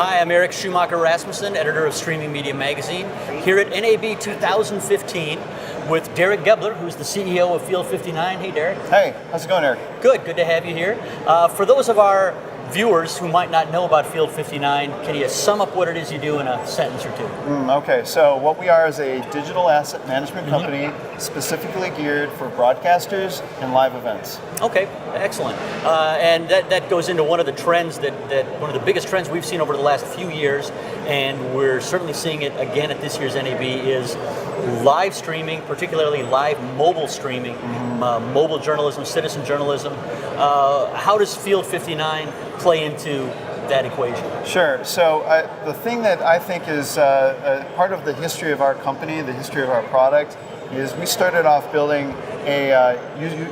Hi, I'm Eric Schumacher Rasmussen, editor of Streaming Media Magazine, here at NAB 2015 with Derek Gebler, who's the CEO of Field59. Hey, Derek. Hey, how's it going, Eric? Good to have you here. For those of our viewers who might not know about Field59, can you sum up what it is you do in a sentence or two? Okay, so what we are is a digital asset management company specifically geared for broadcasters and live events. Okay, excellent. And that goes into one of the trends one of the biggest trends we've seen over the last few years, and we're certainly seeing it again at this year's NAB, is live streaming, particularly live mobile streaming, mobile journalism, citizen journalism. How does Field59 play into that equation? Sure. So the thing that I think is part of the history of our company, the history of our product, is we started off building a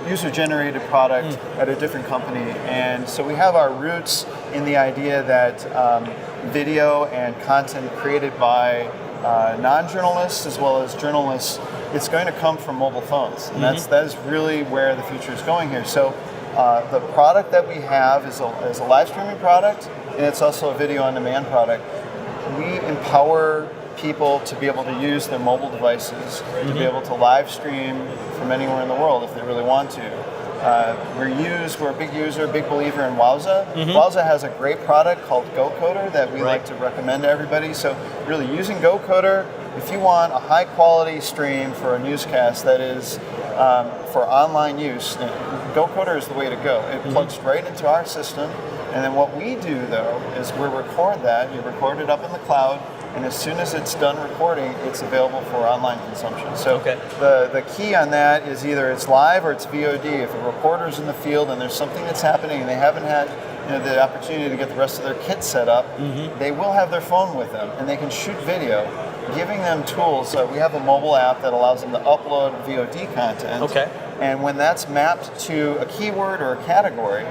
user-generated product at a different company. And so we have our roots in the idea that video and content created by non-journalists as well as journalists, it's going to come from mobile phones. And that is really where the future is going here. So the product that we have is a live streaming product, and it's also a video on demand product. We empower people to be able to use their mobile devices to be able to live stream from anywhere in the world if they really want to. We're a big user, big believer in Wowza. Wowza has a great product called GoCoder that we like to recommend to everybody. So really using GoCoder, if you want a high quality stream for a newscast that is for online use, GoCoder is the way to go. It plugs right into our system, and then what we do though is we record that, you record it up in the cloud, and as soon as it's done recording, it's available for online consumption. So the key on that is either it's live or it's VOD. If a reporter's in the field and there's something that's happening and they haven't had the opportunity to get the rest of their kit set up, they will have their phone with them and they can shoot video, giving them tools. So we have a mobile app that allows them to upload VOD content. And when that's mapped to a keyword or a category,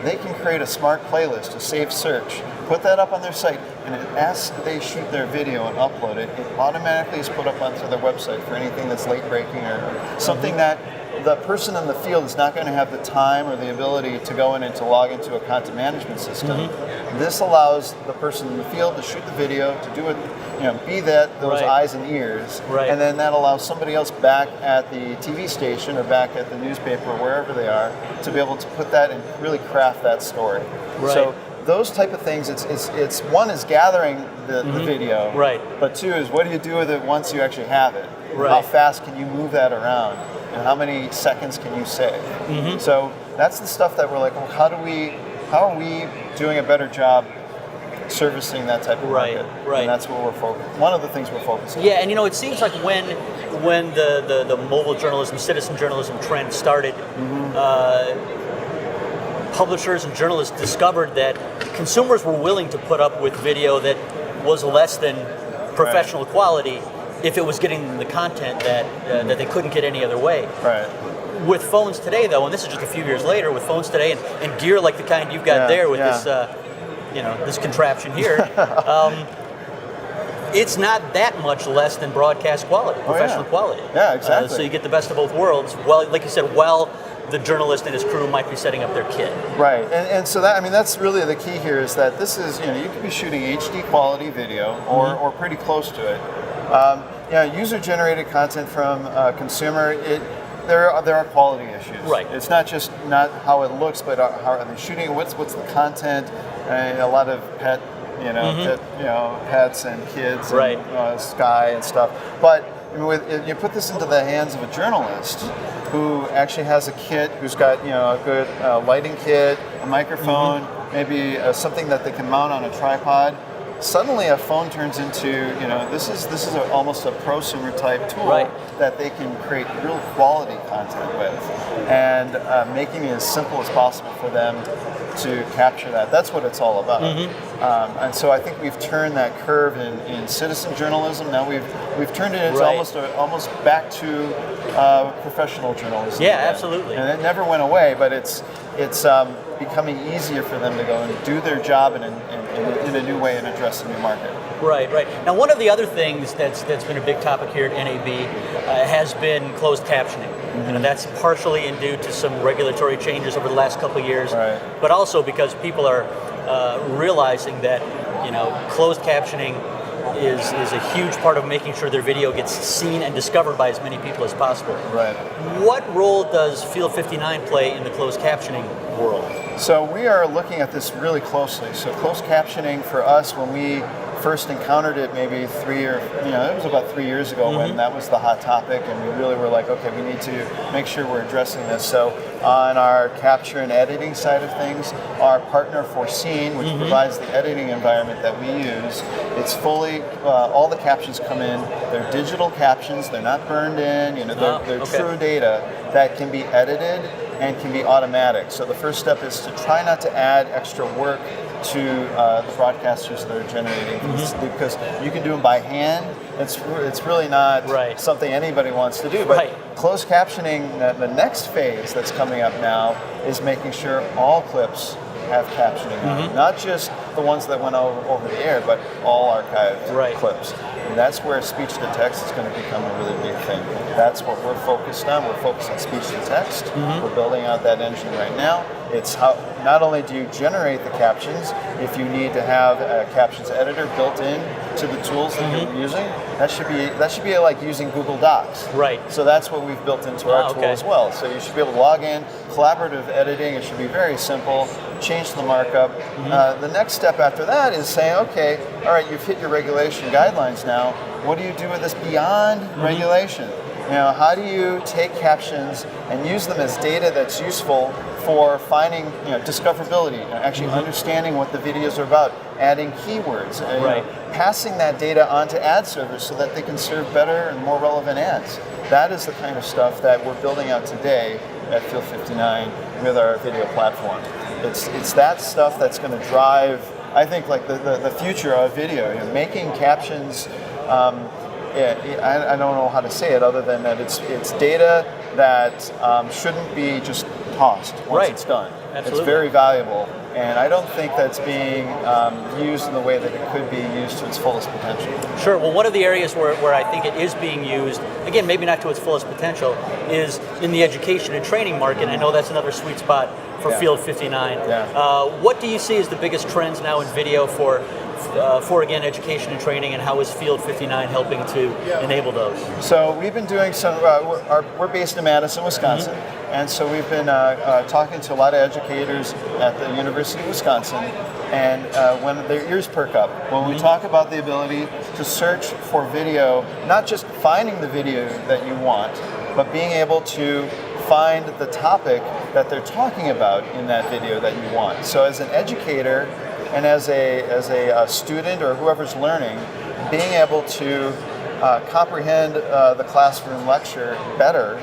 they can create a smart playlist, a saved search, put that up on their site, and as they shoot their video and upload it, it automatically is put up onto their website for anything that's late breaking or something that the person in the field is not going to have the time or the ability to go in and to log into a content management system. This allows the person in the field to shoot the video, to do it, be those eyes and ears, and then that allows somebody else back at the TV station or back at the newspaper or wherever they are to be able to put that and really craft that story. So those type of things, it's one is gathering the video, but two is what do you do with it once you actually have it? How fast can you move that around? And how many seconds can you save? So that's the stuff that we're like, well, how are we doing a better job servicing that type of market? And that's what we're focused. One of the things we're focusing on. Yeah, and it seems like when the mobile journalism, citizen journalism trend started, publishers and journalists discovered that consumers were willing to put up with video that was less than professional quality if it was getting the content that they couldn't get any other way. With phones today, though, and this is just a few years later, with phones today and gear like the kind you've got there with this, this contraption here, it's not that much less than broadcast quality, professional quality. Yeah, exactly. So you get the best of both worlds. Well, like you said, while the journalist and his crew might be setting up their kit. And so that's really the key here is that this is, you could be shooting HD quality video or pretty close to it. User-generated content from consumer, there are quality issues. It's not just how it looks, but how are they shooting? What's the content? A lot of pets and kids, and sky and stuff. But you put this into the hands of a journalist who actually has a kit, who's got a good lighting kit, a microphone, maybe something that they can mount on a tripod. Suddenly a phone turns into, this is almost a prosumer type tool that they can create real quality content with, and making it as simple as possible for them to capture that. That's what it's all about. And so I think we've turned that curve in citizen journalism. Now we've turned it into almost back to professional journalism. Yeah, absolutely. And it never went away, but it's becoming easier for them to go and do their job in a new way and address a new market. Right. Now, one of the other things that's been a big topic here at NAB has been closed captioning. And that's partially due to some regulatory changes over the last couple of years, but also because people are realizing that closed captioning is a huge part of making sure their video gets seen and discovered by as many people as possible. Right. What role does Field59 play in the closed captioning world? So we are looking at this really closely. So closed captioning for us, when we first encountered it maybe it was about 3 years ago when that was the hot topic, and we really were like, okay, we need to make sure we're addressing this. So on our capture and editing side of things, our partner Foreseen, which provides the editing environment that we use, it's fully, all the captions come in, they're digital captions, they're not burned in, they're true data that can be edited and can be automatic. So the first step is to try not to add extra work to the broadcasters that are generating these, because you can do them by hand. It's really not something anybody wants to do. But closed captioning, the next phase that's coming up now is making sure all clips have captioning on it. Not just the ones that went over the air, but all archived clips. And that's where speech to text is going to become a really big thing. That's what we're focused on. We're focused on speech to text. We're building out that engine right now. It's how not only do you generate the captions, if you need to have a captions editor built in to the tools that you're using, that should be like using Google Docs. Right. So that's what we've built into our tool as well. So you should be able to log in, collaborative editing. It should be very simple. Change the markup. The next step after that is saying, okay, all right, you've hit your regulation guidelines now. What do you do with this beyond regulation? How do you take captions and use them as data that's useful for finding, discoverability, actually understanding what the videos are about, adding keywords, passing that data onto ad servers so that they can serve better and more relevant ads. That is the kind of stuff that we're building out today at Field59 with our video platform. It's that stuff that's going to drive, I think, like the future of video. Making captions. I don't know how to say it other than that it's data that shouldn't be just tossed once it's done. Absolutely. It's very valuable, and I don't think that's being used in the way that it could be used to its fullest potential. Sure. Well, one of the areas where I think it is being used, again, maybe not to its fullest potential, is in the education and training market. I know that's another sweet spot for Field59. What do you see as the biggest trends now in video for again, education and training, and how is Field59 helping to enable those? So we've been doing some, we're based in Madison, Wisconsin, and so we've been talking to a lot of educators at the University of Wisconsin, and when their ears perk up, when we talk about the ability to search for video, not just finding the video that you want, but being able to find the topic that they're talking about in that video that you want. So as an educator, and as a student or whoever's learning, being able to comprehend the classroom lecture better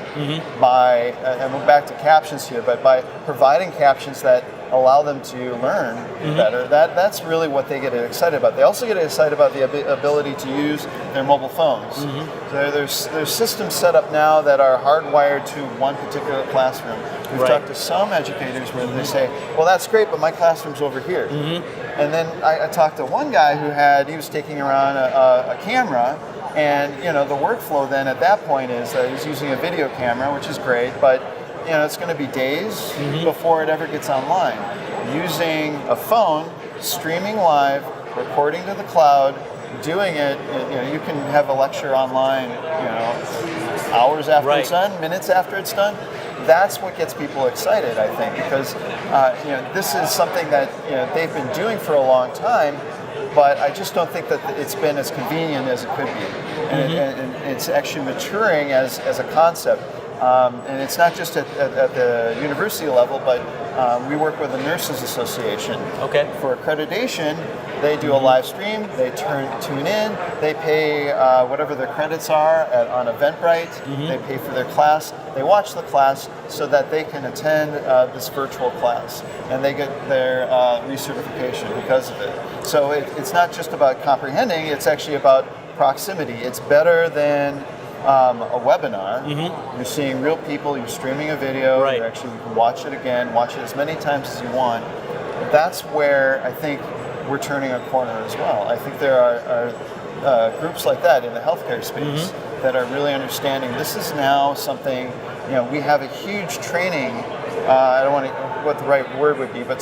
by, and we're back to captions here, but by providing captions that allow them to learn better, that's really what they get excited about. They also get excited about the ability to use their mobile phones. So there's systems set up now that are hardwired to one particular classroom. We've talked to some educators where they say, well, that's great, but my classroom's over here. And then I talked to one guy he was taking around a camera, and the workflow then at that point is that he's using a video camera, which is great, but it's going to be days before it ever gets online. Using a phone, streaming live, recording to the cloud, doing it, you can have a lecture online, hours after it's done, minutes after it's done. That's what gets people excited, I think, because this is something that they've been doing for a long time, but I just don't think that it's been as convenient as it could be, and it's actually maturing as a concept. And it's not just at the university level, but we work with the Nurses Association. For accreditation, they do a live stream, they tune in, they pay whatever their credits are on Eventbrite, they pay for their class, they watch the class so that they can attend this virtual class, and they get their recertification because of it. So it's not just about comprehending, it's actually about proximity. It's better than a webinar. You're seeing real people, you're streaming a video, you actually can watch it again, watch it as many times as you want. That's where I think we're turning a corner as well. I think there are groups like that in the healthcare space that are really understanding this is now something, we have a huge training, I don't want to, what the right word would be, but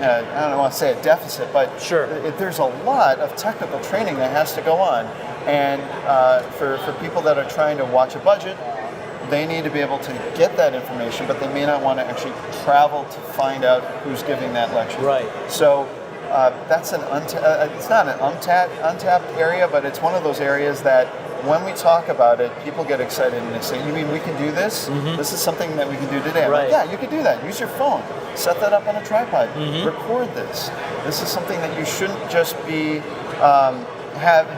I don't want to say a deficit, but Sure. there's a lot of technical training that has to go on. And for people that are trying to watch a budget, they need to be able to get that information, but they may not want to actually travel to find out who's giving that lecture. Right. So that's it's not an untapped area, but it's one of those areas that when we talk about it, people get excited and they say, "You mean we can do this? This is something that we can do today." I'm like, Right. yeah, you can do that. Use your phone. Set that up on a tripod. Record this. This is something that you shouldn't just be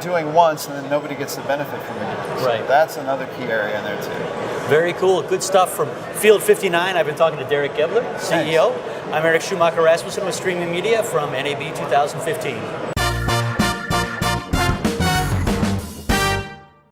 doing once and then nobody gets the benefit from it. So Right. that's another key area in there too. Very cool. Good stuff from Field59. I've been talking to Derek Gebler, CEO. I'm Eric Schumacher Rasmussen with Streaming Media from NAB 2015.